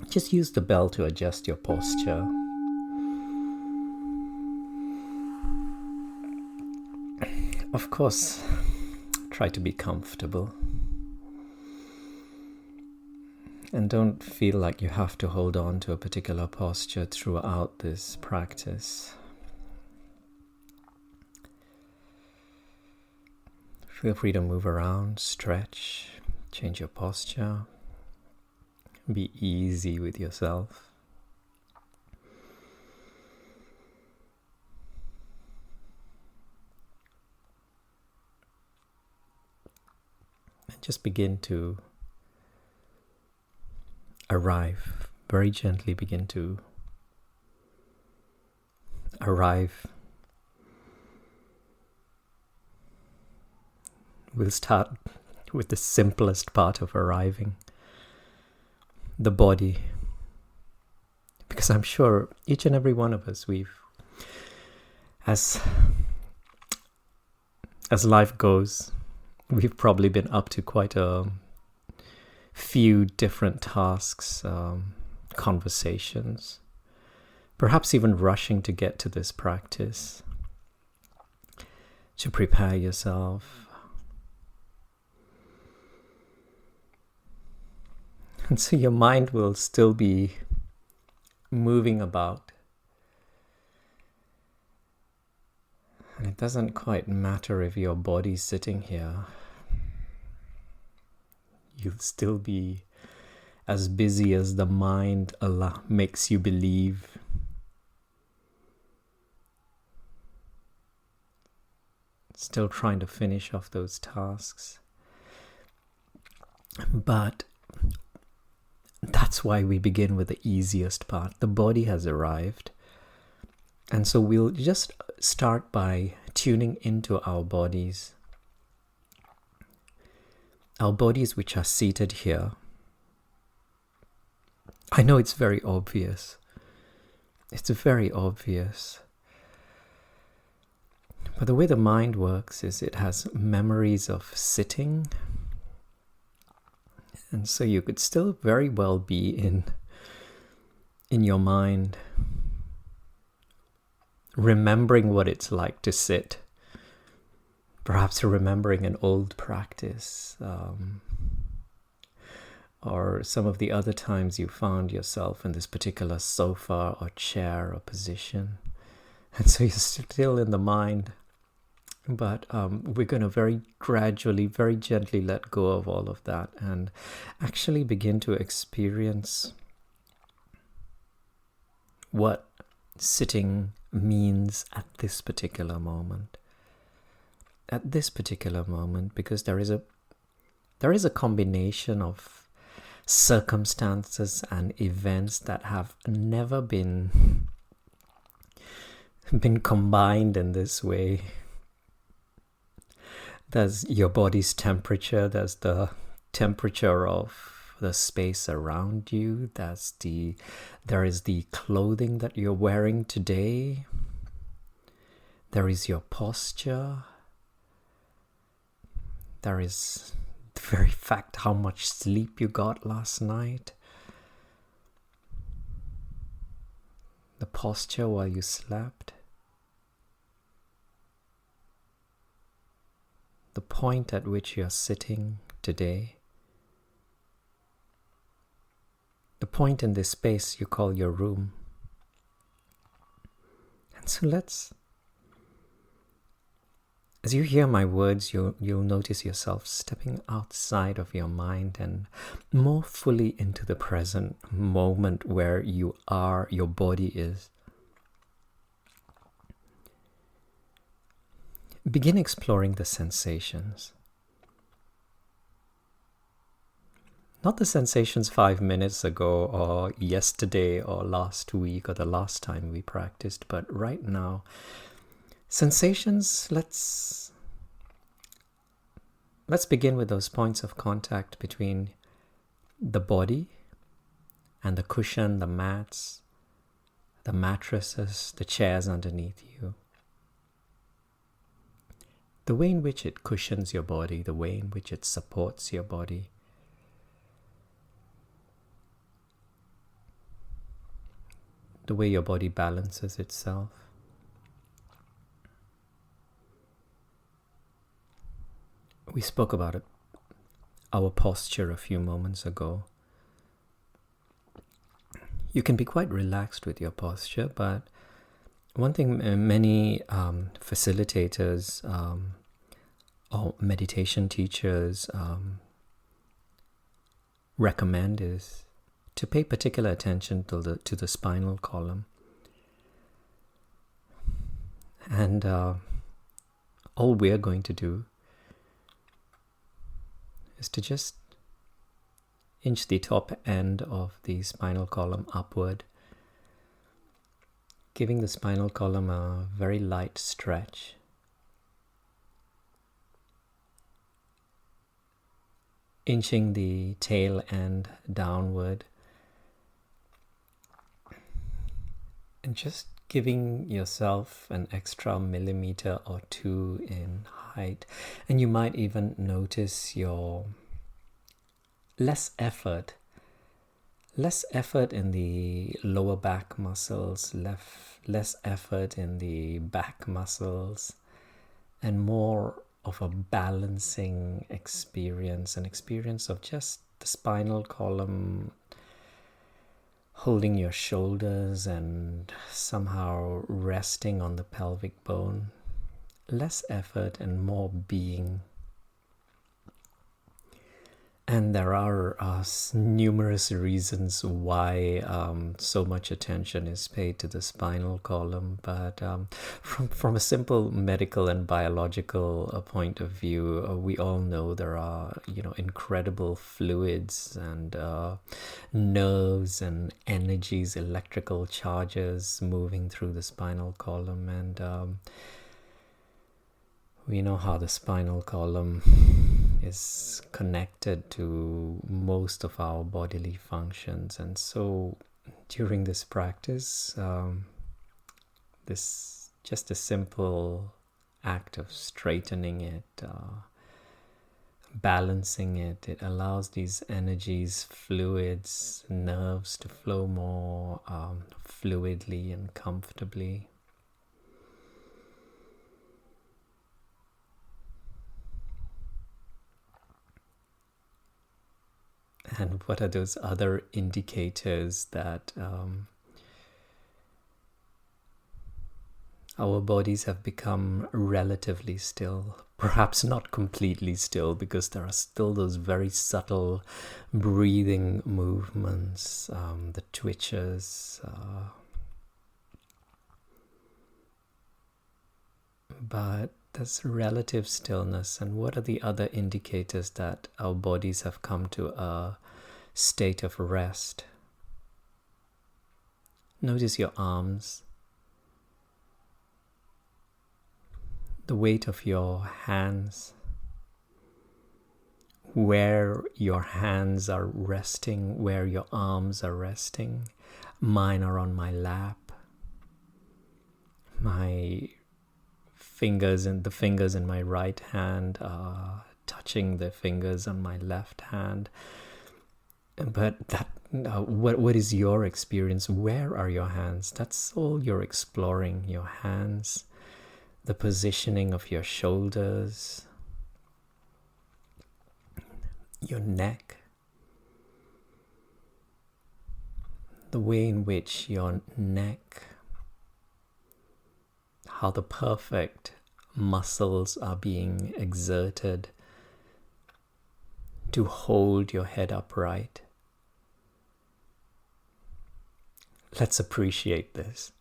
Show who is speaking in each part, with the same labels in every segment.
Speaker 1: just use the bell to adjust your posture. Of course, try to be comfortable. And don't feel like you have to hold on to a particular posture throughout this practice. Feel free to move around, stretch, change your posture. Be easy with yourself. And just begin to arrive, very gently begin to arrive. We'll start with the simplest part of arriving, the body. Because I'm sure each and every one of us, as life goes, we've probably been up to quite a few different tasks, conversations, perhaps even rushing to get to this practice, to prepare yourself. And so your mind will still be moving about. And it doesn't quite matter if your body's sitting here. You'll still be as busy as the mind makes you believe. Still trying to finish off those tasks. But that's why we begin with the easiest part. The body has arrived. And so we'll just start by tuning into our bodies. Our bodies which are seated here. I know it's very obvious. It's very obvious. But the way the mind works is it has memories of sitting. And so you could still very well be in your mind, remembering what it's like to sit. Perhaps remembering an old practice, or some of the other times you found yourself in this particular sofa or chair or position. And so you're still in the mind. But we're going to very gradually, very gently let go of all of that and actually begin to experience what sitting means at this particular moment. At this particular moment, because there is a combination of circumstances and events that have never been combined in this way. There's your body's temperature, there's the temperature of the space around you, there is the clothing that you're wearing today, there is your posture, there is the very fact how much sleep you got last night, the posture while you slept. The point at which you're sitting today, the point in this space you call your room. And so as you hear my words, you'll notice yourself stepping outside of your mind and more fully into the present moment where you are, your body is. Begin exploring the sensations. Not the sensations 5 minutes ago or yesterday or last week or the last time we practiced, but right now. Sensations, let's begin with those points of contact between the body and the cushion, the mats, the mattresses, the chairs underneath you. The way in which it cushions your body, the way in which it supports your body. the way your body balances itself. We spoke about it, our posture a few moments ago. You can be quite relaxed with your posture, but one thing many facilitators or meditation teachers recommend is to pay particular attention to the spinal column. And all we're going to do is to just inch the top end of the spinal column upward, giving the spinal column a very light stretch. Inching the tail end downward, and just giving yourself an extra millimeter or two in height. And you might even notice your less effort in the lower back muscles, less effort in the back muscles, and more of a balancing experience, an experience of just the spinal column holding your shoulders and somehow resting on the pelvic bone. Less effort and more being. And there are numerous reasons why so much attention is paid to the spinal column, but from a simple medical and biological point of view, we all know there are incredible fluids and nerves and energies, electrical charges moving through the spinal column, and we know how the spinal column is connected to most of our bodily functions. And so during this practice, this just a simple act of straightening it, balancing it, it allows these energies, fluids, nerves to flow more fluidly and comfortably. And what are those other indicators that our bodies have become relatively still? Perhaps not completely still, because there are still those very subtle breathing movements, the twitches, but there's relative stillness. And what are the other indicators that our bodies have come to a state of rest? Notice your arms, the weight of your hands, where your hands are resting, where your arms are resting. Mine are on my lap. My fingers and the fingers in my right hand are touching the fingers on my left hand. But that what is your experience? Where are your hands? That's all you're exploring. Your hands, the positioning of your shoulders, your neck, the way in which your neck, how the perfect muscles are being exerted to hold your head upright. Let's appreciate this.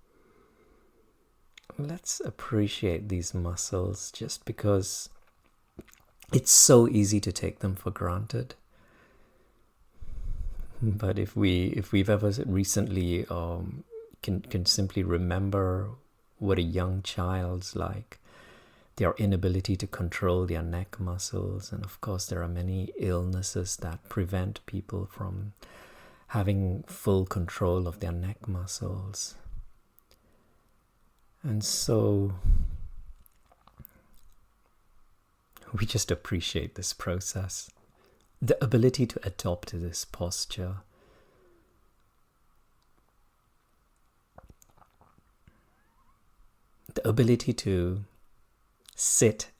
Speaker 1: Let's appreciate these muscles, just because it's so easy to take them for granted. But if we've ever recently can simply remember what a young child's like, their inability to control their neck muscles. And of course, there are many illnesses that prevent people from having full control of their neck muscles. And so we just appreciate this process, the ability to adopt this posture. the ability to sit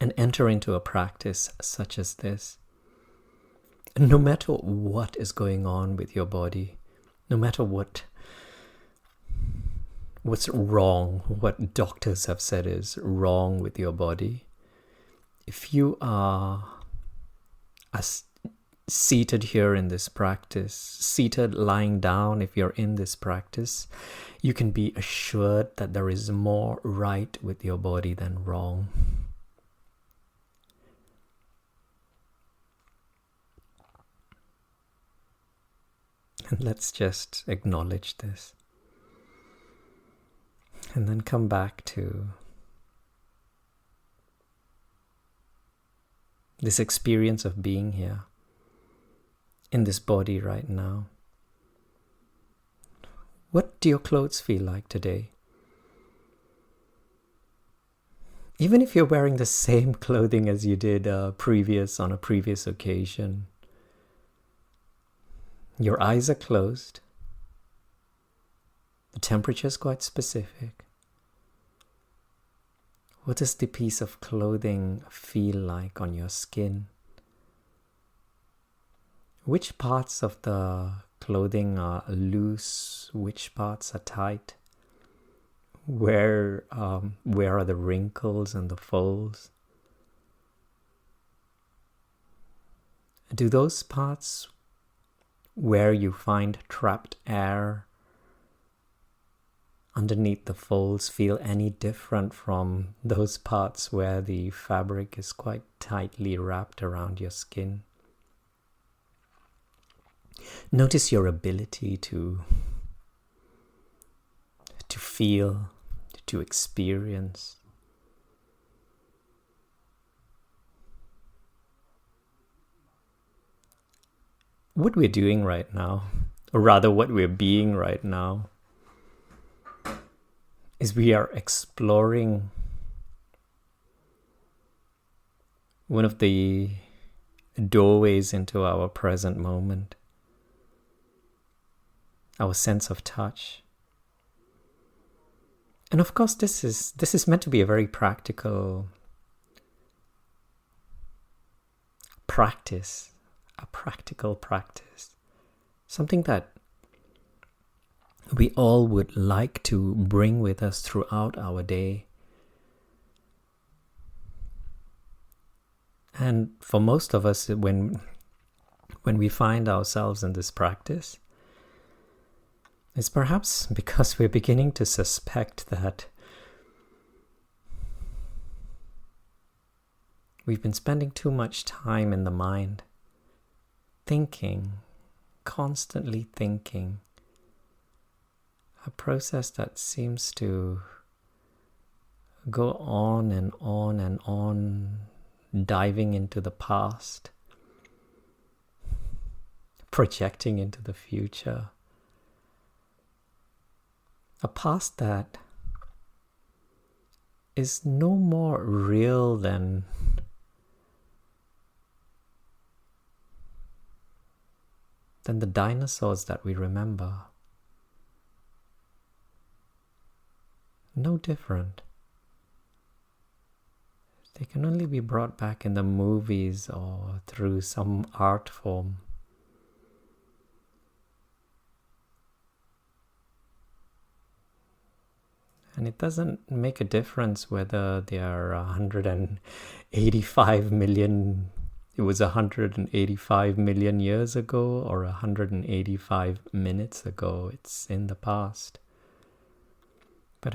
Speaker 1: and enter into a practice such as this. And no matter what is going on with your body, no matter what's wrong, what doctors have said is wrong with your body, if you are seated here in this practice, seated, lying down, if you're in this practice, you can be assured that there is more right with your body than wrong. And let's just acknowledge this. And then come back to this experience of being here, in this body right now. What do your clothes feel like today? Even if you're wearing the same clothing as you did on a previous occasion, your eyes are closed, the temperature is quite specific. What does the piece of clothing feel like on your skin? Which parts of the clothing are loose? Which parts are tight? Where are the wrinkles and the folds? Do those parts where you find trapped air underneath the folds feel any different from those parts where the fabric is quite tightly wrapped around your skin? Notice your ability to feel, to experience. What we're doing right now, or rather what we're being right now, is we are exploring one of the doorways into our present moment, our sense of touch. And of course, this is meant to be a very practical practice, something that we all would like to bring with us throughout our day. And for most of us, when we find ourselves in this practice, it's perhaps because we're beginning to suspect that we've been spending too much time in the mind, thinking, constantly thinking, a process that seems to go on and on and on, diving into the past, projecting into the future. A past that is no more real than the dinosaurs that we remember. No different. They can only be brought back in the movies or through some art form. And it doesn't make a difference whether they are 185 million, it was 185 million years ago or 185 minutes ago. It's in the past. But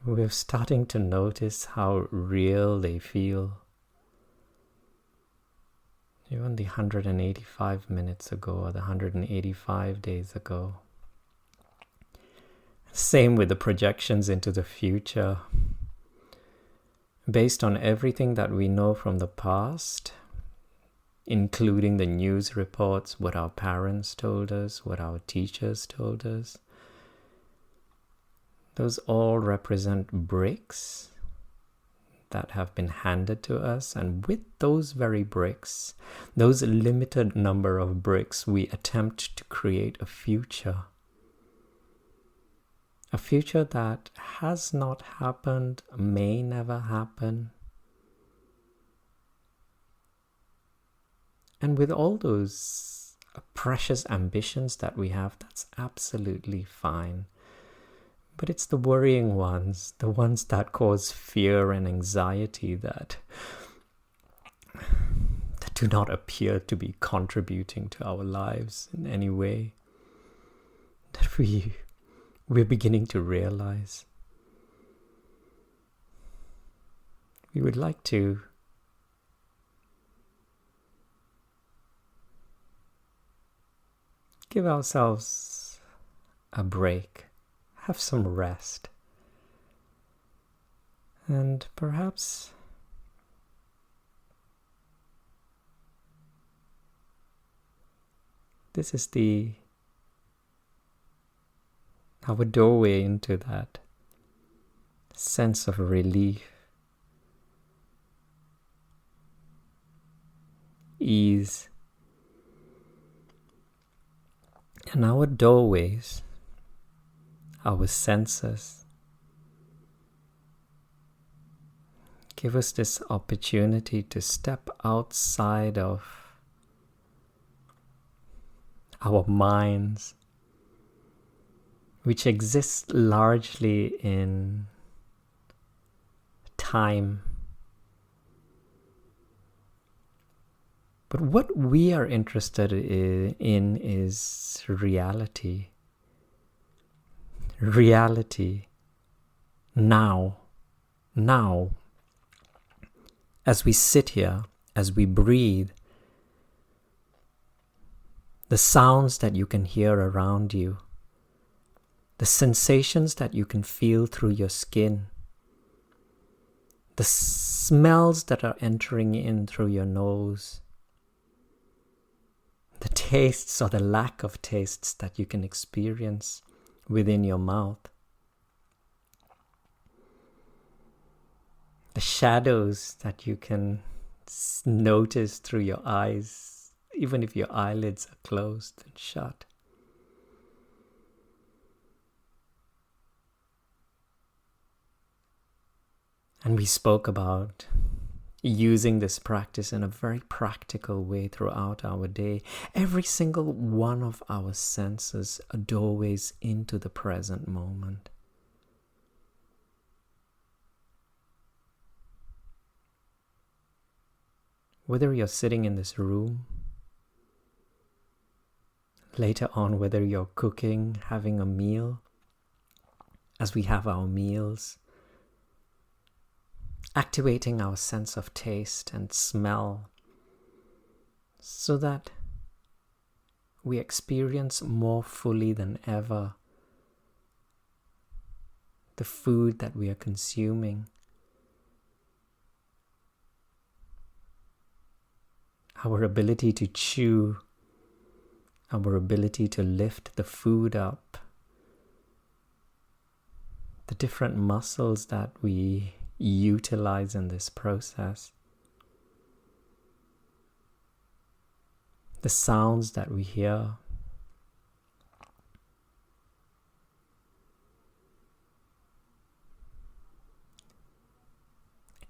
Speaker 1: we're starting to notice how real they feel. Even the 185 minutes ago or the 185 days ago. Same with the projections into the future. Based on everything that we know from the past, including the news reports, what our parents told us, what our teachers told us, those all represent bricks that have been handed to us. And with those very bricks, those limited number of bricks, we attempt to create a future a future that has not happened, may never happen. And with all those precious ambitions that we have, that's absolutely fine. But it's the worrying ones, the ones that cause fear and anxiety that do not appear to be contributing to our lives in any way, that we're beginning to realize. We would like to give ourselves a break, have some rest, and perhaps this is our doorway into that sense of relief, ease. And our doorways, our senses, give us this opportunity to step outside of our minds, which exists largely in time. But what we are interested in is reality. Reality. Now. Now. As we sit here, as we breathe, the sounds that you can hear around you, the sensations that you can feel through your skin, the smells that are entering in through your nose, the tastes or the lack of tastes that you can experience within your mouth, the shadows that you can notice through your eyes, even if your eyelids are closed and shut. And we spoke about using this practice in a very practical way throughout our day. Every single one of our senses are doorways into the present moment. Whether you're sitting in this room, later on whether you're cooking, having a meal, as we have our meals, activating our sense of taste and smell so that we experience more fully than ever the food that we are consuming, our ability to chew, our ability to lift the food up, the different muscles that we utilize in this process, the sounds that we hear,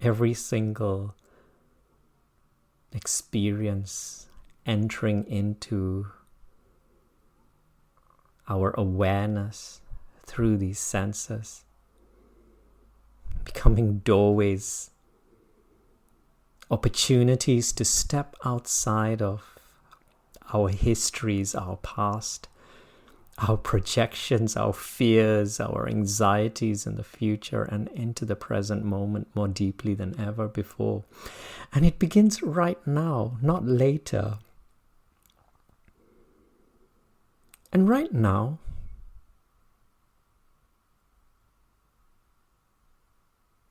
Speaker 1: every single experience entering into our awareness through these senses, becoming doorways, opportunities to step outside of our histories, our past, our projections, our fears, our anxieties in the future, and into the present moment more deeply than ever before. And it begins right now, not later. And right now,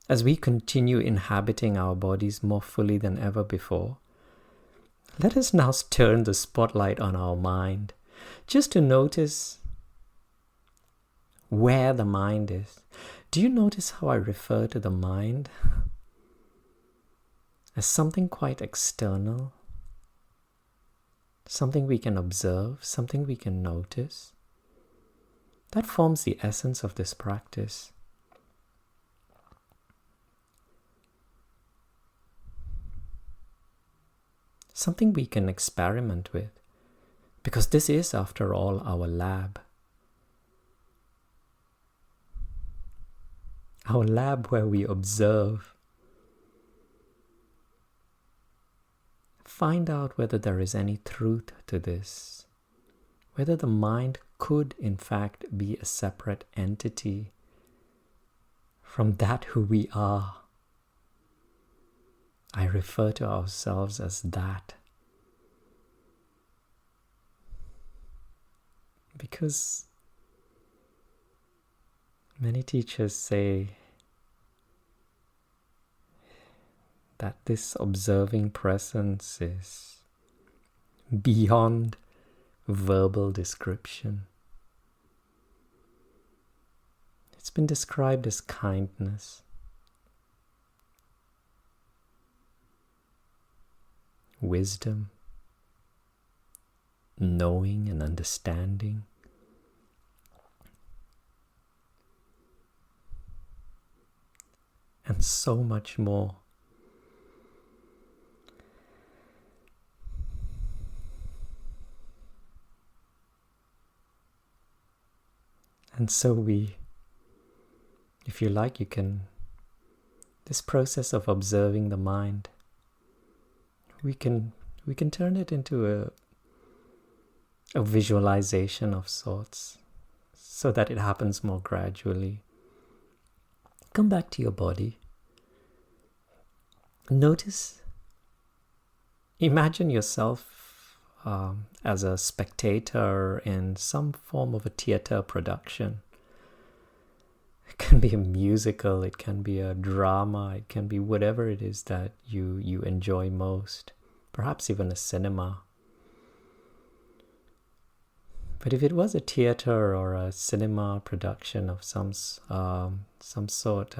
Speaker 1: as we continue inhabiting our bodies more fully than ever before, let us now turn the spotlight on our mind, just to notice where the mind is. Do you notice how I refer to the mind as something quite external? Something we can observe, something we can notice, That forms the essence of this practice. Something we can experiment with, because this is, after all, our lab. Our lab where we observe. Find out whether there is any truth to this, whether the mind could in fact be a separate entity from that who we are. I refer to ourselves as that, because many teachers say that this observing presence is beyond verbal description. It's been described as kindness, wisdom, knowing and understanding, and so much more. And so if you like, this process of observing the mind, we can turn it into a visualization of sorts, so that it happens more gradually. Come back to your body. Imagine yourself as a spectator in some form of a theater production. It can be a musical, it can be a drama, it can be whatever it is that you enjoy most, perhaps even a cinema. But if it was a theater or a cinema production of some sort,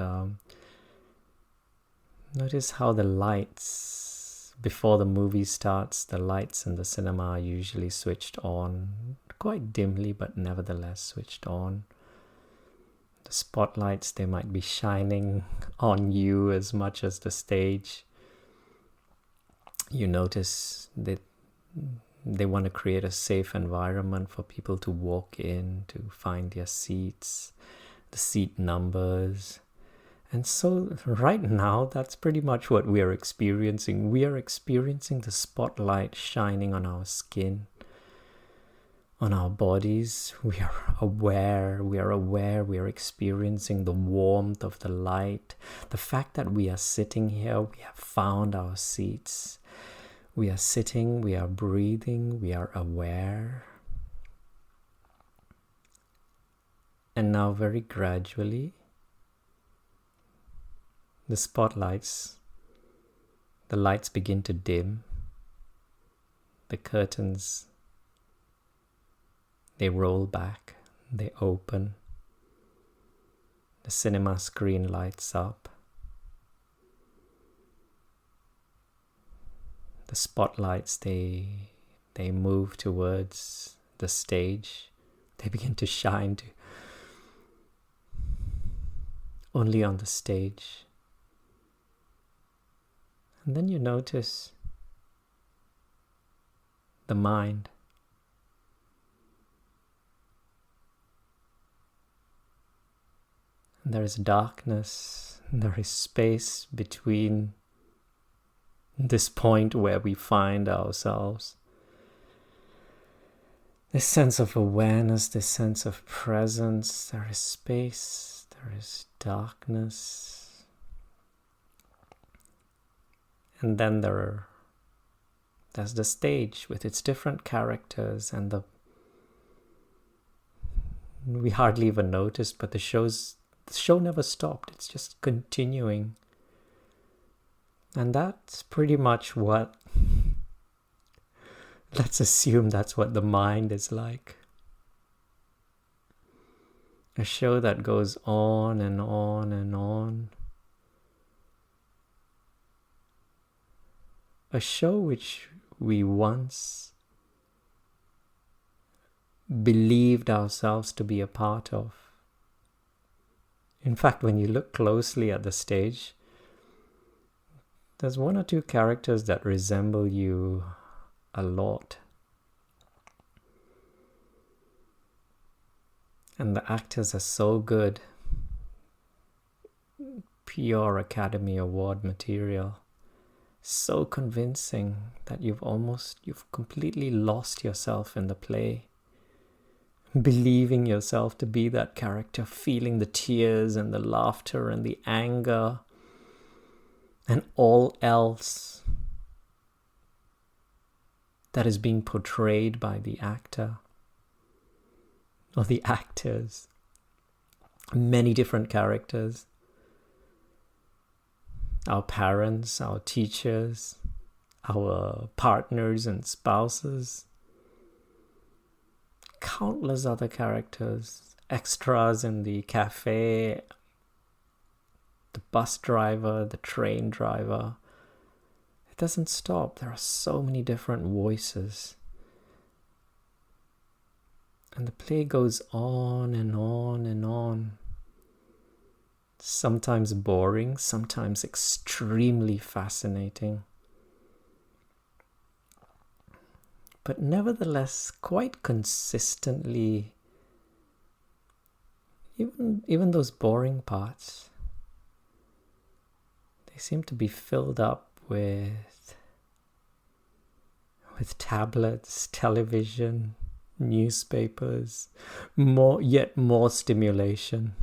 Speaker 1: notice how the lights, before the movie starts, the lights in the cinema are usually switched on, quite dimly, but nevertheless switched on. The spotlights, they might be shining on you as much as the stage. You notice that they want to create a safe environment for people to walk in, to find their seats, the seat numbers. And so right now, that's pretty much what we are experiencing. We are experiencing the spotlight shining on our skin, on our bodies. We are aware, we are experiencing the warmth of the light. The fact that we are sitting here, we have found our seats. We are sitting, we are breathing, we are aware. And now very gradually, the lights begin to dim. The curtains, they roll back, they open. The cinema screen lights up. The spotlights, they move towards the stage. They begin to shine only on the stage. And then you notice the mind. And there is darkness, and there is space between this point where we find ourselves. This sense of awareness, this sense of presence, there is space, there is darkness. And then there's the stage with its different characters, and we hardly even noticed, but the show never stopped. It's just continuing. And that's pretty much let's assume that's what the mind is like. A show that goes on and on and on. A show which we once believed ourselves to be a part of. In fact, when you look closely at the stage, there's one or two characters that resemble you a lot. And the actors are so good. Pure Academy Award material. So convincing that you've completely lost yourself in the play. Believing yourself to be that character, feeling the tears and the laughter and the anger and all else that is being portrayed by the actor or the actors. Many different characters. Our parents, our teachers, our partners and spouses. Countless other characters, extras in the cafe, the bus driver, the train driver. It doesn't stop. There are so many different voices. And the play goes on and on and on. Sometimes boring, sometimes extremely fascinating. But nevertheless, quite consistently, even those boring parts, they seem to be filled up with tablets, television, newspapers, yet more stimulation.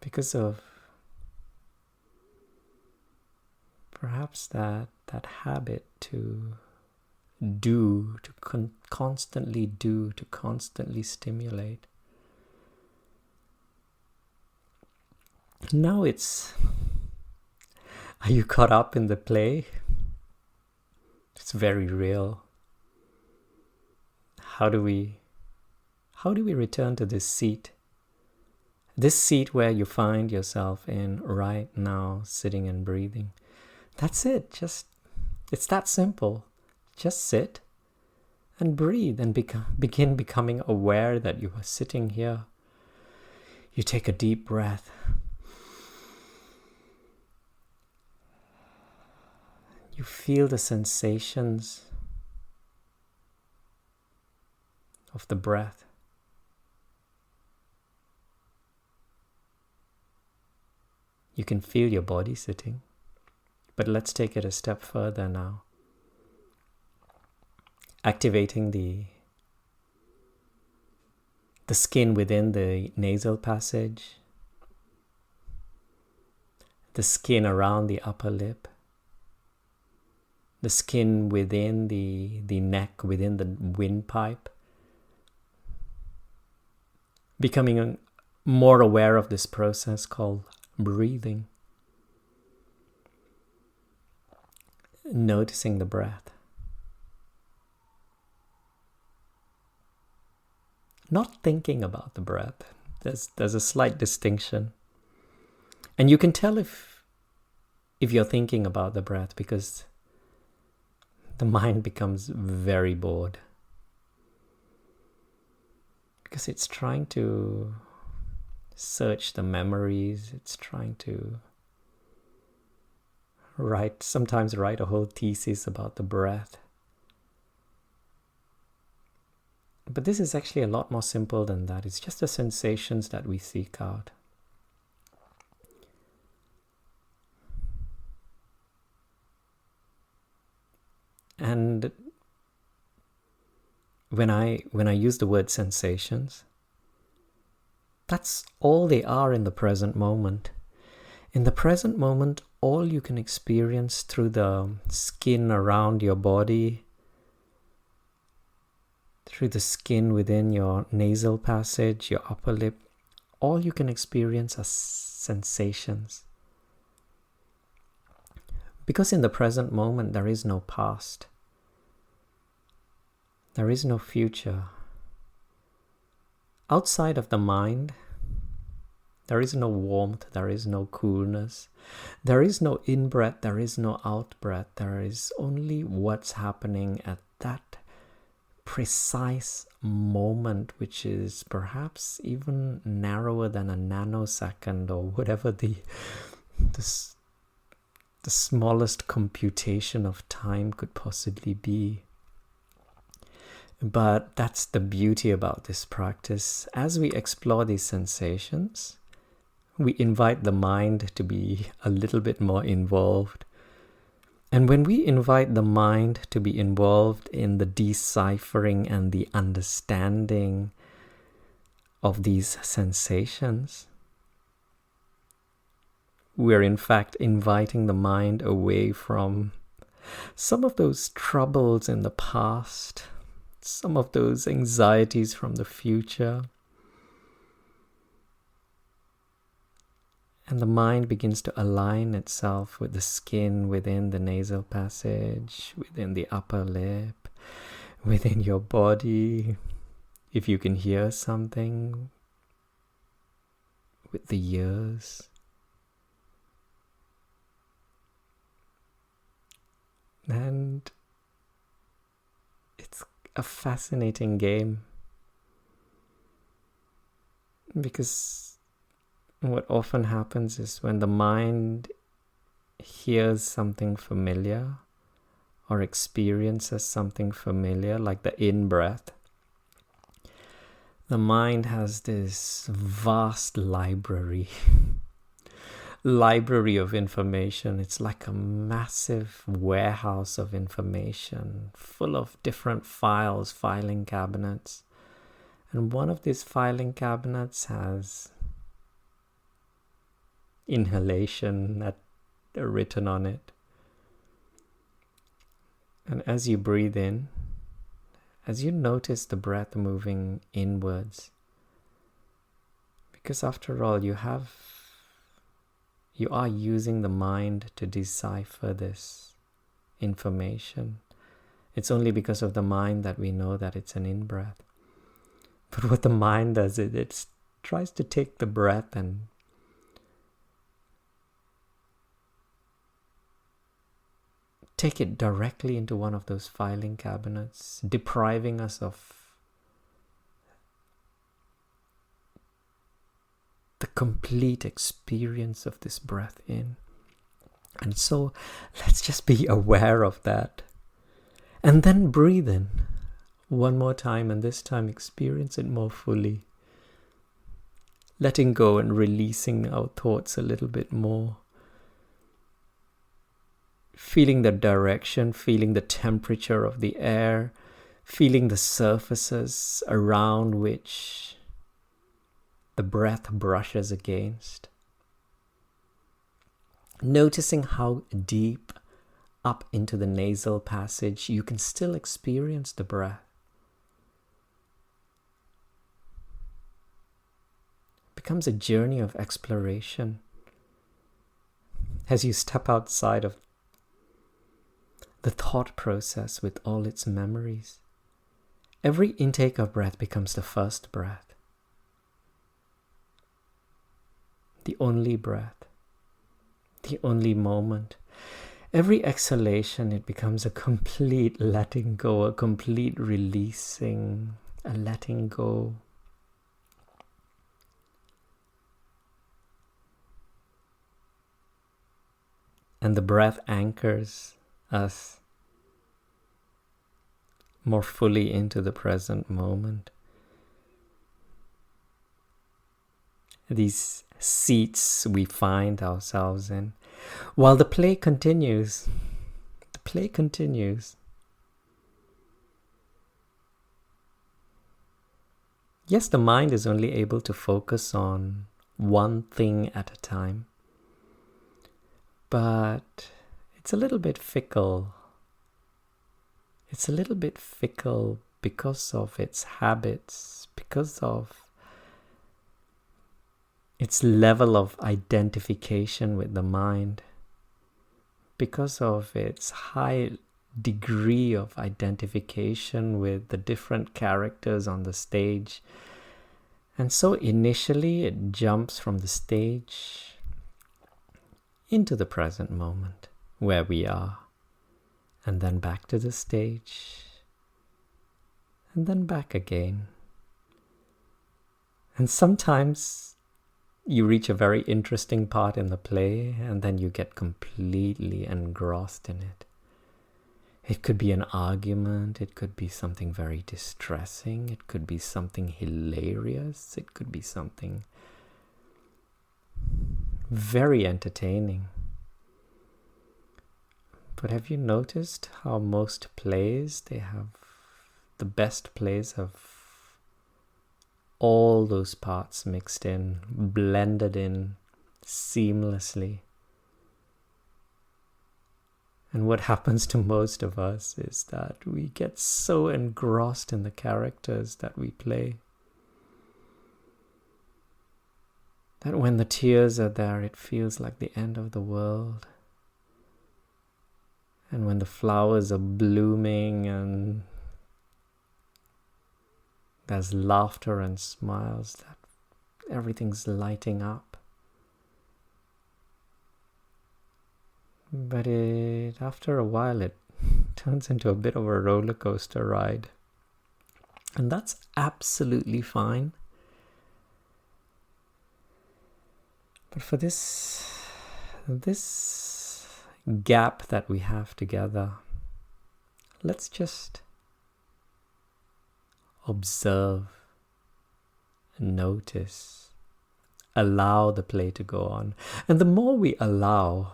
Speaker 1: Because of perhaps that habit to constantly stimulate. Now are you caught up in the play? It's very real. How do we return to this seat? This seat where you find yourself in right now, sitting and breathing. That's it. It's that simple. Just sit and breathe and begin becoming aware that you are sitting here. You take a deep breath. You feel the sensations of the breath. You can feel your body sitting, but let's take it a step further now. Activating the skin within the nasal passage, the skin around the upper lip, the skin within the neck, within the windpipe. Becoming more aware of this process called breathing. Noticing the breath. Not thinking about the breath. There's a slight distinction. And you can tell if you're thinking about the breath because the mind becomes very bored. Because it's trying to search the memories. It's trying to sometimes write a whole thesis about the breath. But this is actually a lot more simple than that. It's just the sensations that we seek out. And when I use the word sensations, that's all they are in the present moment. In the present moment, all you can experience through the skin around your body, through the skin within your nasal passage, your upper lip, all you can experience are sensations. Because in the present moment, there is no past. There is no future. Outside of the mind, there is no warmth, there is no coolness, there is no in-breath, there is no out-breath. There is only what's happening at that precise moment, which is perhaps even narrower than a nanosecond or whatever the smallest computation of time could possibly be. But that's the beauty about this practice. As we explore these sensations, we invite the mind to be a little bit more involved. And when we invite the mind to be involved in the deciphering and the understanding of these sensations, we're in fact inviting the mind away from some of those troubles in the past, some of those anxieties from the future. And the mind begins to align itself with the skin within the nasal passage, within the upper lip, within your body. If you can hear something, with the ears. And it's a fascinating game, because what often happens is when the mind hears something familiar or experiences something familiar, like the in-breath, the mind has this vast library of information. It's like a massive warehouse of information full of different files, filing cabinets. And one of these filing cabinets has inhalation written on it. And as you breathe in, as you notice the breath moving inwards, because after all, you are using the mind to decipher this information. It's only because of the mind that we know that it's an in-breath. But what the mind does, it tries to take the breath and take it directly into one of those filing cabinets, depriving us of the complete experience of this breath in. And so let's just be aware of that. And then breathe in one more time, and this time experience it more fully. Letting go and releasing our thoughts a little bit more. Feeling the direction, feeling the temperature of the air, feeling the surfaces around which the breath brushes against. Noticing how deep up into the nasal passage you can still experience the breath. It becomes a journey of exploration as you step outside of the thought process with all its memories. Every intake of breath becomes the first breath, the only breath, the only moment. Every exhalation, it becomes a complete letting go, a complete releasing, a letting go. And the breath anchors us more fully into the present moment. These seats we find ourselves in, while the play continues. The play continues. Yes, the mind is only able to focus on one thing at a time, but it's a little bit fickle. It's a little bit fickle because of its habits, because of its level of identification with the mind, because of its high degree of identification with the different characters on the stage. And so initially it jumps from the stage into the present moment where we are, and then back to the stage, and then back again. And sometimes you reach a very interesting part in the play and then you get completely engrossed in it. It could be an argument, it could be something very distressing, it could be something hilarious, it could be something very entertaining. But have you noticed how most plays, the best plays have all those parts mixed in, blended in seamlessly. And what happens to most of us is that we get so engrossed in the characters that we play that when the tears are there, it feels like the end of the world. And when the flowers are blooming and there's laughter and smiles, that everything's lighting up. But after a while, it turns into a bit of a roller coaster ride. And that's absolutely fine. But for this gap that we have together, let's just observe, notice, allow the play to go on. And the more we allow,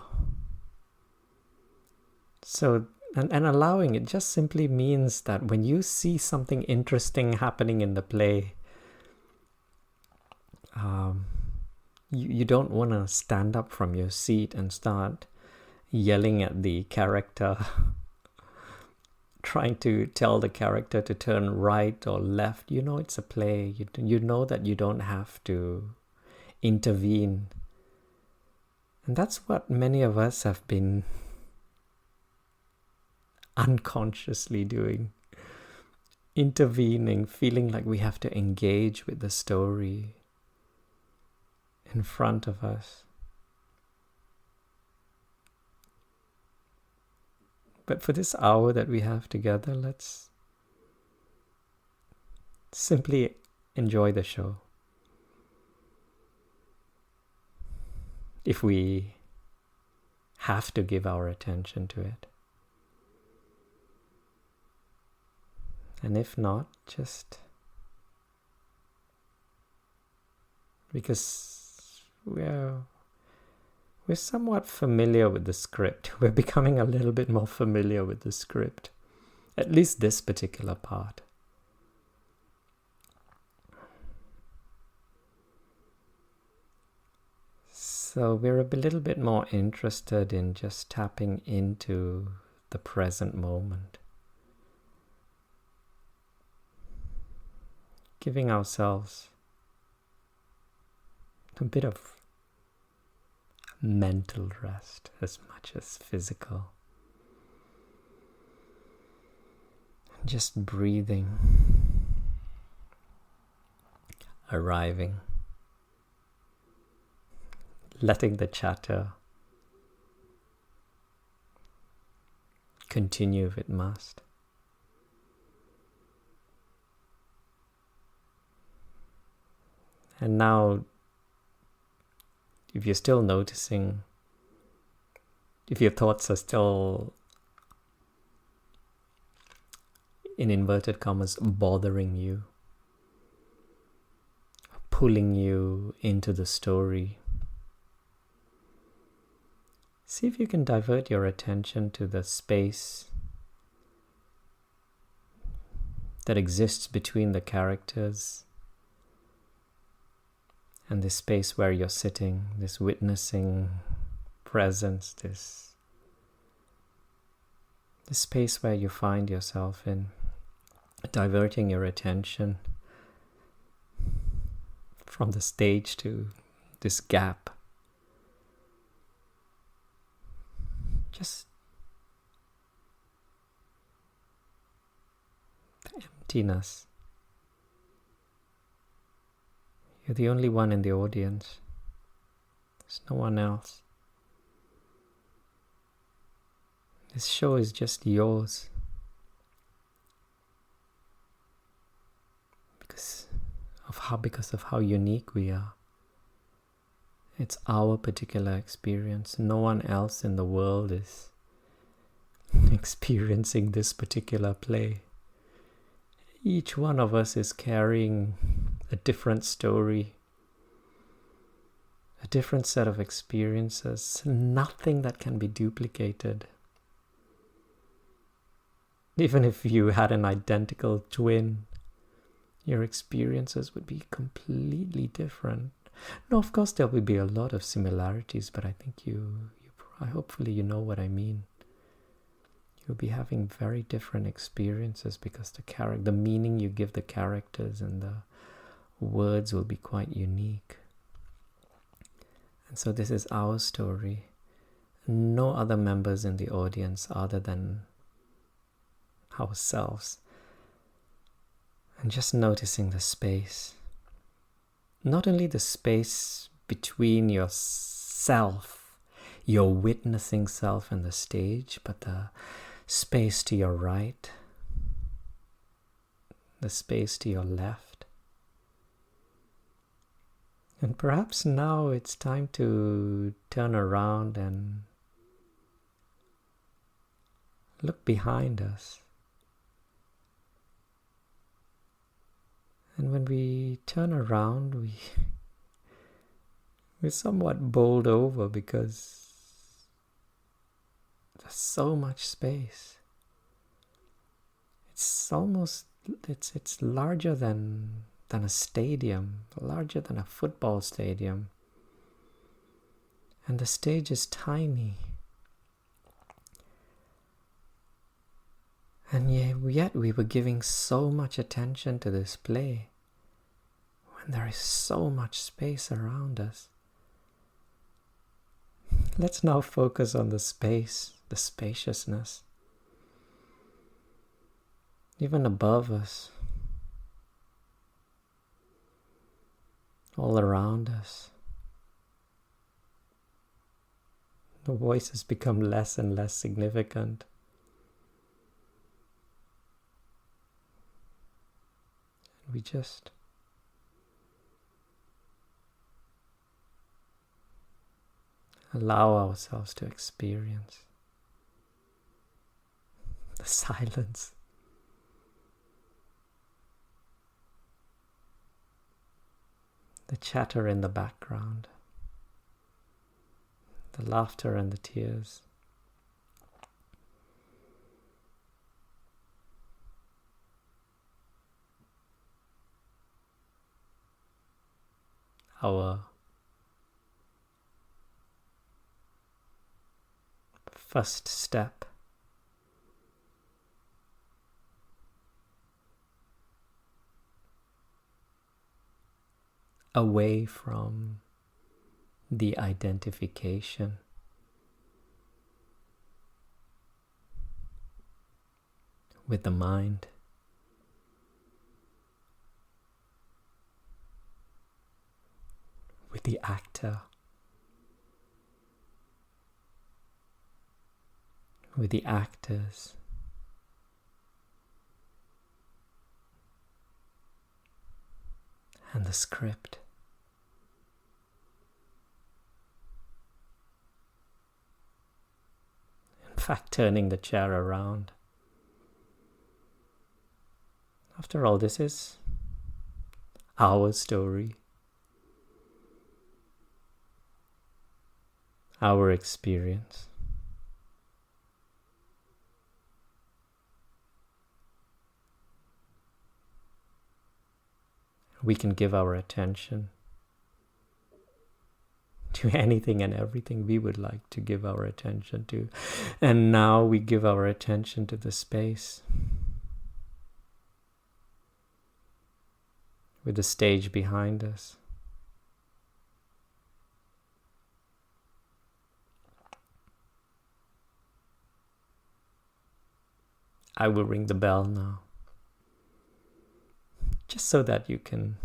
Speaker 1: and allowing it just simply means that when you see something interesting happening in the play, you don't want to stand up from your seat and start yelling at the character, trying to tell the character to turn right or left. You know it's a play. You know that you don't have to intervene. And that's what many of us have been unconsciously doing. Intervening, feeling like we have to engage with the story in front of us. But for this hour that we have together, let's simply enjoy the show. If we have to give our attention to it. And if not, just because we're somewhat familiar with the script. We're becoming a little bit more familiar with the script. At least this particular part. So we're a little bit more interested in just tapping into the present moment. Giving ourselves a bit of mental rest as much as physical. Just breathing, arriving, letting the chatter continue if it must. And now, if you're still noticing, if your thoughts are still, in inverted commas, bothering you, pulling you into the story, see if you can divert your attention to the space that exists between the characters and this space where you're sitting, this witnessing presence, this space where you find yourself in, diverting your attention from the stage to this gap. Just the emptiness. You're the only one in the audience. There's no one else. This show is just yours. because of how unique we are. It's our particular experience. No one else in the world is experiencing this particular play. Each one of us is carrying a different story, a different set of experiences, nothing that can be duplicated. Even if you had an identical twin, your experiences would be completely different. No, of course there will be a lot of similarities, but I think hopefully you know what I mean. You'll be having very different experiences because the meaning you give the characters and the words will be quite unique. And so this is our story. No other members in the audience other than ourselves. And just noticing the space. Not only the space between yourself, your witnessing self and the stage, but the space to your right, the space to your left. And perhaps now it's time to turn around and look behind us. And when we turn around, we're somewhat bowled over because there's so much space. It's larger than a stadium, larger than a football stadium. And the stage is tiny. And yet we were giving so much attention to this play when there is so much space around us. Let's now focus on the space, the spaciousness. Even above us, all around us. The voices become less and less significant. We just allow ourselves to experience the silence. The chatter in the background, the laughter and the tears. Our first step away from the identification with the mind. With the actor, with the actors, and the script. In fact, turning the chair around. After all, this is our story. Our experience. We can give our attention to anything and everything we would like to give our attention to. And now we give our attention to the space with the stage behind us. I will ring the bell now, just so that you can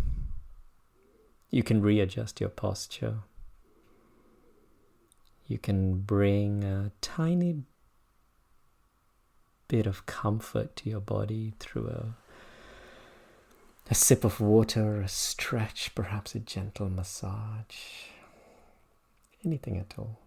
Speaker 1: readjust your posture. You can bring a tiny bit of comfort to your body through A sip of water, a stretch, perhaps a gentle massage. Anything at all.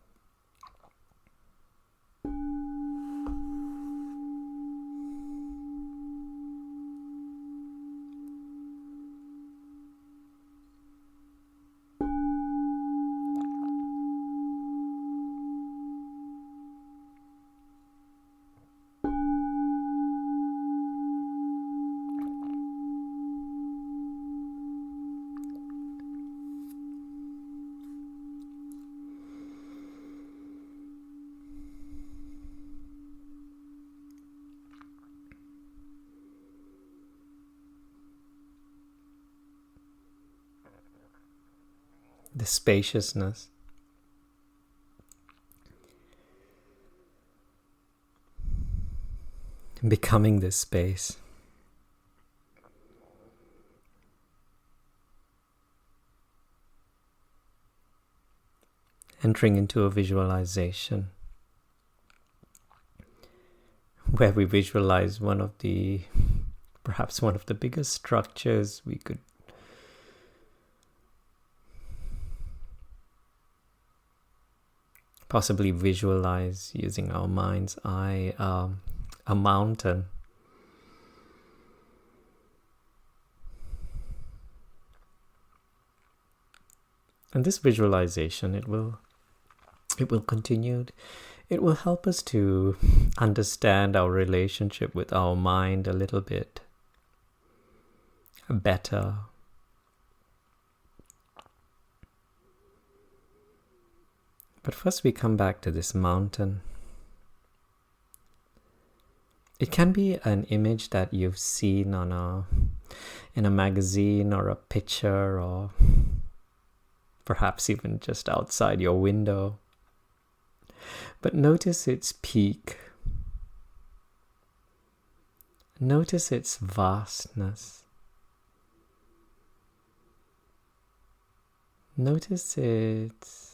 Speaker 1: The spaciousness. Becoming this space. Entering into a visualization where we visualize perhaps one of the biggest structures we could possibly visualize using our mind's eye, a mountain. And this visualization, it will continue. It will help us to understand our relationship with our mind a little bit better. But first we come back to this mountain. It can be an image that you've seen in a magazine or a picture, or perhaps even just outside your window. But notice its peak. Notice its vastness. Notice its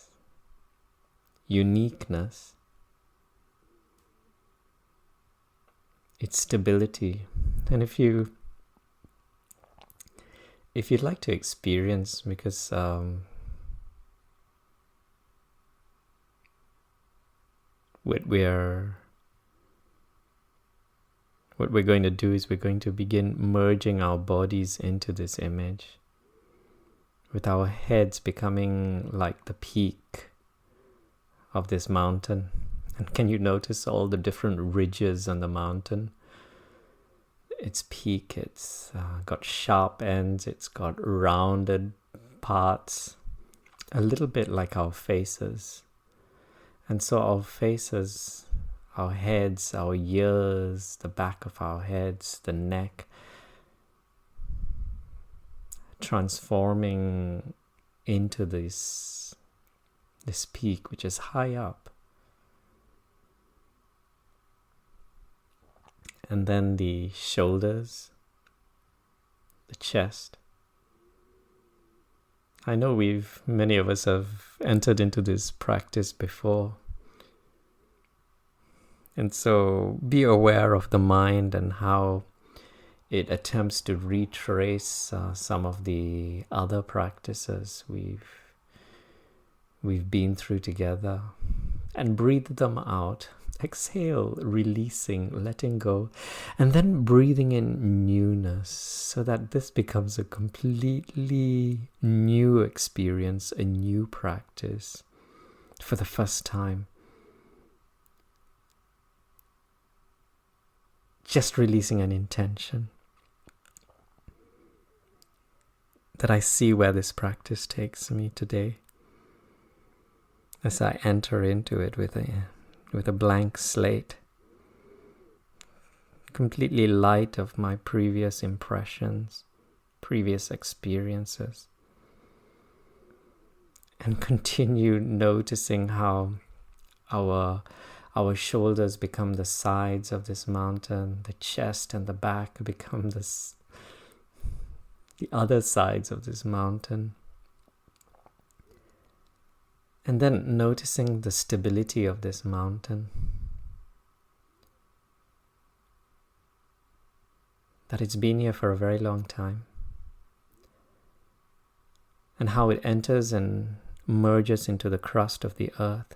Speaker 1: uniqueness, its stability. And if you'd like to experience, because what we're going to do is we're going to begin merging our bodies into this image, with our heads becoming like the peak of this mountain. And can you notice all the different ridges on the mountain? Its peak, it's got sharp ends, it's got rounded parts, a little bit like our faces. And so our faces, our heads, our ears, the back of our heads, the neck, transforming into this peak, which is high up. And then the shoulders, the chest. I know many of us have entered into this practice before. And so be aware of the mind and how it attempts to retrace some of the other practices we've been through together, and breathe them out. Exhale, releasing, letting go, and then breathing in newness, so that this becomes a completely new experience, a new practice for the first time. Just releasing an intention that I see where this practice takes me today, as I enter into it with a blank slate, completely light of my previous impressions, previous experiences, and continue noticing how our shoulders become the sides of this mountain, the chest and the back become the other sides of this mountain. And then noticing the stability of this mountain, that it's been here for a very long time. and how it enters and merges into the crust of the earth.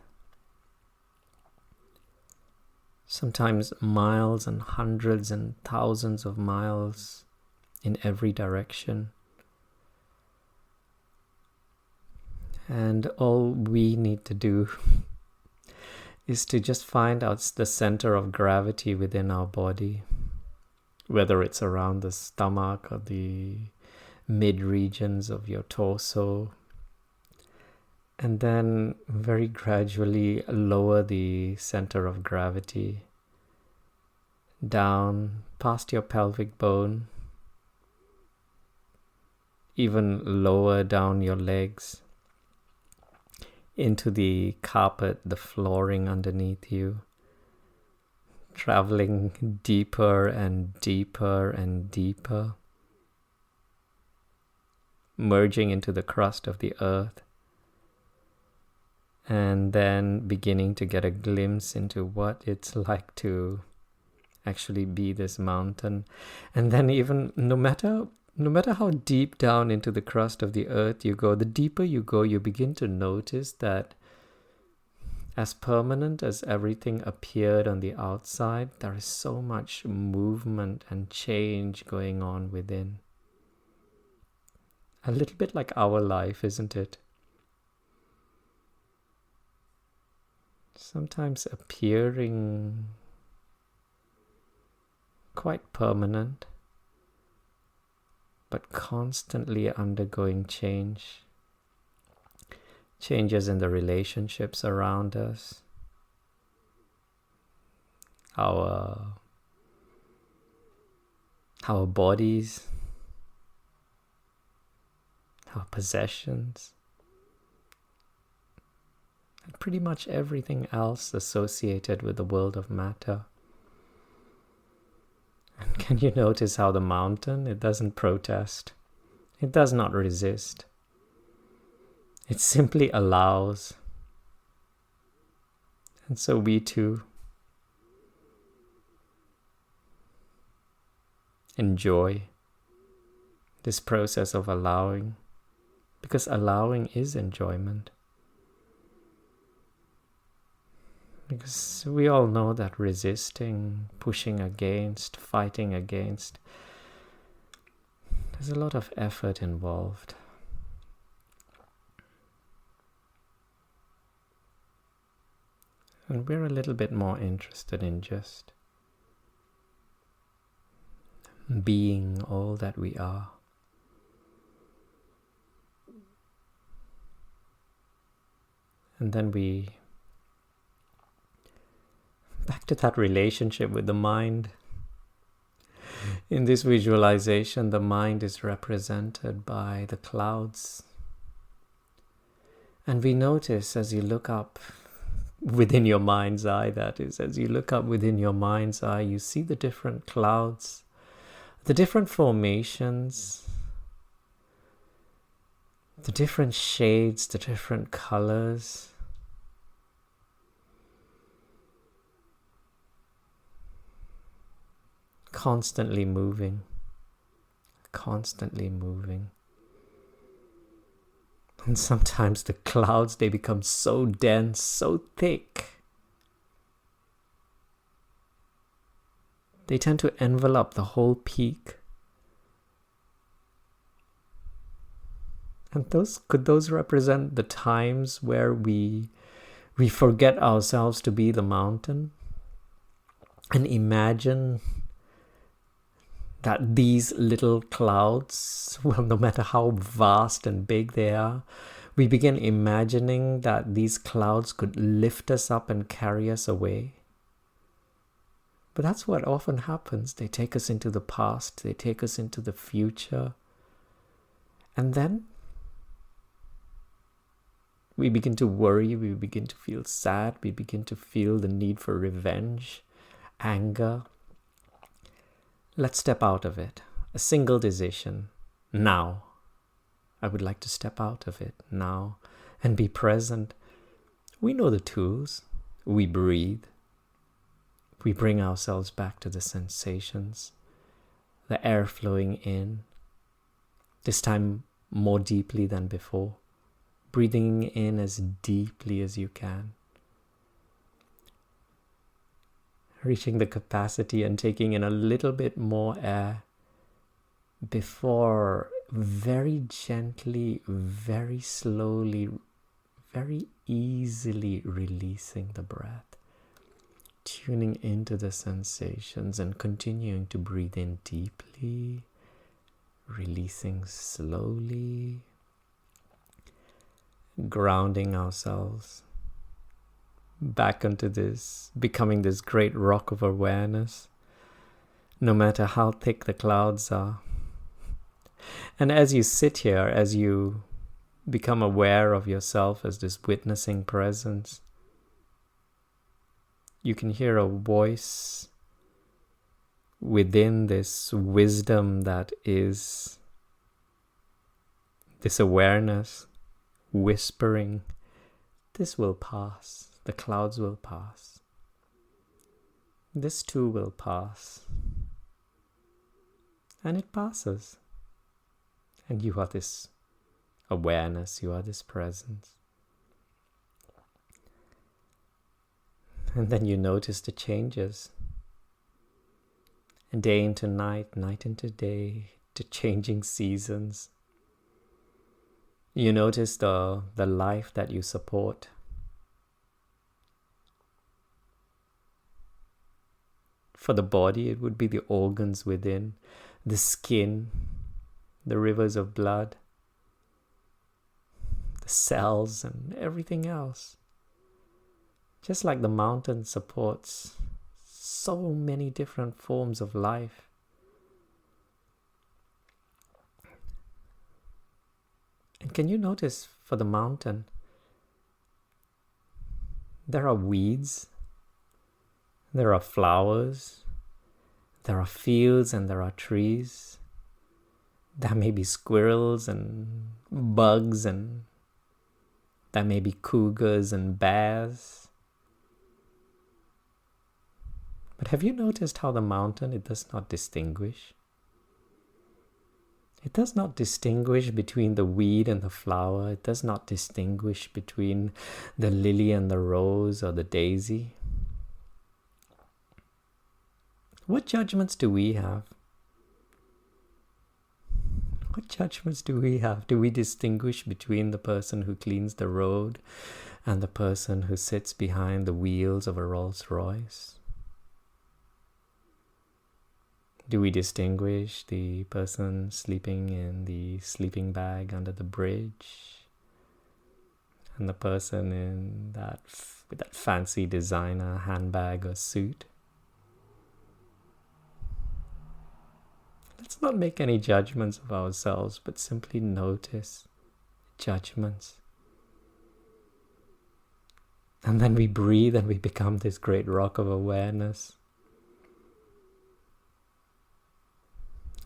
Speaker 1: Sometimes miles and hundreds and thousands of miles in every direction. And all we need to do is to just find out the center of gravity within our body, whether it's around the stomach or the mid-regions of your torso, and then very gradually lower the center of gravity down past your pelvic bone, even lower down your legs, into the carpet, the flooring underneath you, traveling deeper and deeper and deeper, merging into the crust of the earth, and then beginning to get a glimpse into what it's like to actually be this mountain. And then even no matter how deep down into the crust of the earth you go, the deeper you go, you begin to notice that as permanent as everything appeared on the outside, there is so much movement and change going on within. A little bit like our life, isn't it? Sometimes appearing quite permanent, but constantly undergoing change. Changes in the relationships around us, our bodies, our possessions, and pretty much everything else associated with the world of matter. And can you notice how the mountain, it doesn't protest, it does not resist. It simply allows. And so we too enjoy this process of allowing, because allowing is enjoyment. Because we all know that resisting, pushing against, fighting against, there's a lot of effort involved. And we're a little bit more interested in just being all that we are. And then back to that relationship with the mind. In this visualization, the mind is represented by the clouds. And we notice as you look up within your mind's eye, that is, as you look up within your mind's eye, you see the different clouds, the different formations, the different shades, the different colors. Constantly moving, constantly moving. And sometimes the clouds, they become so dense, so thick. They tend to envelop the whole peak. And could those represent the times where we forget ourselves to be the mountain and imagine that these little clouds, well, no matter how vast and big they are, we begin imagining that these clouds could lift us up and carry us away. But that's what often happens. They take us into the past, they take us into the future, and then we begin to worry, we begin to feel sad, we begin to feel the need for revenge, anger. Let's step out of it. A single decision. Now. I would like to step out of it now and be present. We know the tools. We breathe. We bring ourselves back to the sensations. The air flowing in. This time more deeply than before. Breathing in as deeply as you can. Reaching the capacity and taking in a little bit more air before very gently, very slowly, very easily releasing the breath. Tuning into the sensations and continuing to breathe in deeply, releasing slowly, grounding ourselves back into this, becoming this great rock of awareness, no matter how thick the clouds are. And as you sit here, as you become aware of yourself as this witnessing presence, you can hear a voice within this wisdom that is this awareness whispering, this will pass, the clouds will pass, this too will pass, and it passes. And you are this awareness, you are this presence. And then you notice the changes. And day into night, night into day, the changing seasons. You notice the life that you support. For the body, it would be the organs within, the skin, the rivers of blood, the cells, and everything else. Just like the mountain supports so many different forms of life. And can you notice for the mountain, there are weeds, there are flowers, there are fields, and there are trees. There may be squirrels and bugs, and there may be cougars and bears. But have you noticed how the mountain, it does not distinguish? It does not distinguish between the weed and the flower. It does not distinguish between the lily and the rose or the daisy. What judgments do we have? What judgments do we have? Do we distinguish between the person who cleans the road and the person who sits behind the wheels of a Rolls Royce? Do we distinguish the person sleeping in the sleeping bag under the bridge and the person in with that fancy designer handbag or suit? Let's not make any judgments of ourselves, but simply notice judgments. And then we breathe and we become this great rock of awareness.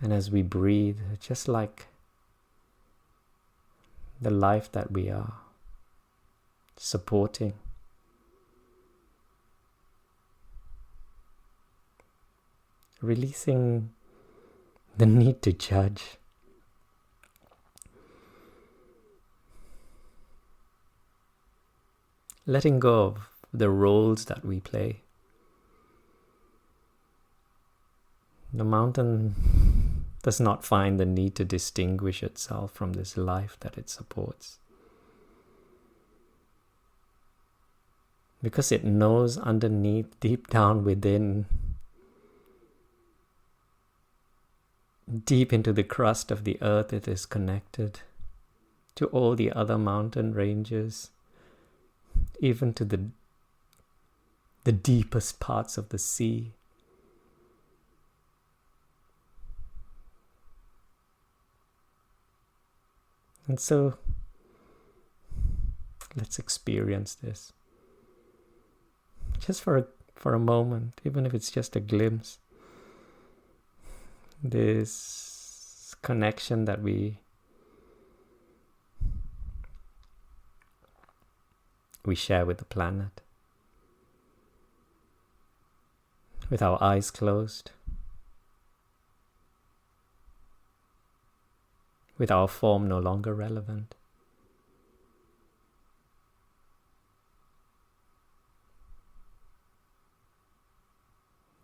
Speaker 1: And as we breathe, just like the life that we are supporting, releasing the need to judge. Letting go of the roles that we play. The mountain does not find the need to distinguish itself from this life that it supports. Because it knows underneath, deep down within, deep into the crust of the earth, it is connected to all the other mountain ranges, even to the deepest parts of the sea. And so, let's experience this. Just for a moment, even if it's just a glimpse. This connection that we share with the planet. With our eyes closed. with our form no longer relevant.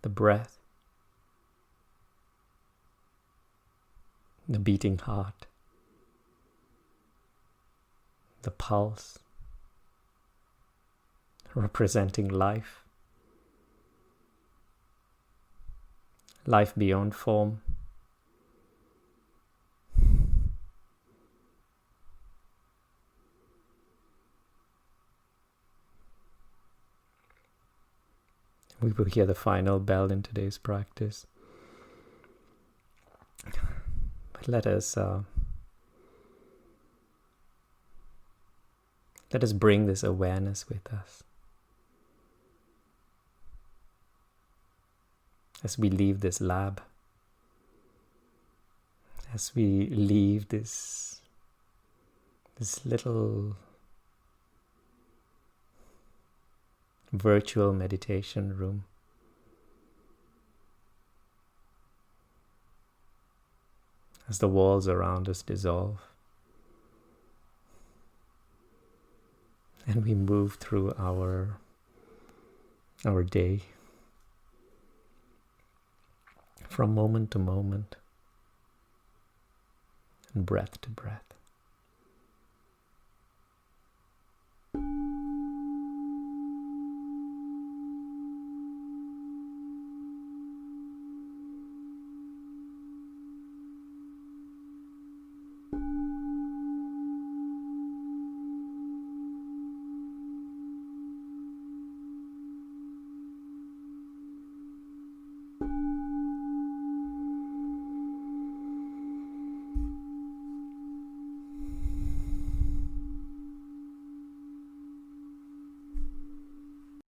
Speaker 1: The breath, the beating heart, the pulse, representing life, life beyond form. We will hear the final bell in today's practice. But let us bring this awareness with us as we leave this lab, as we leave this little virtual meditation room. As the walls around us dissolve and we move through our day from moment to moment and breath to breath.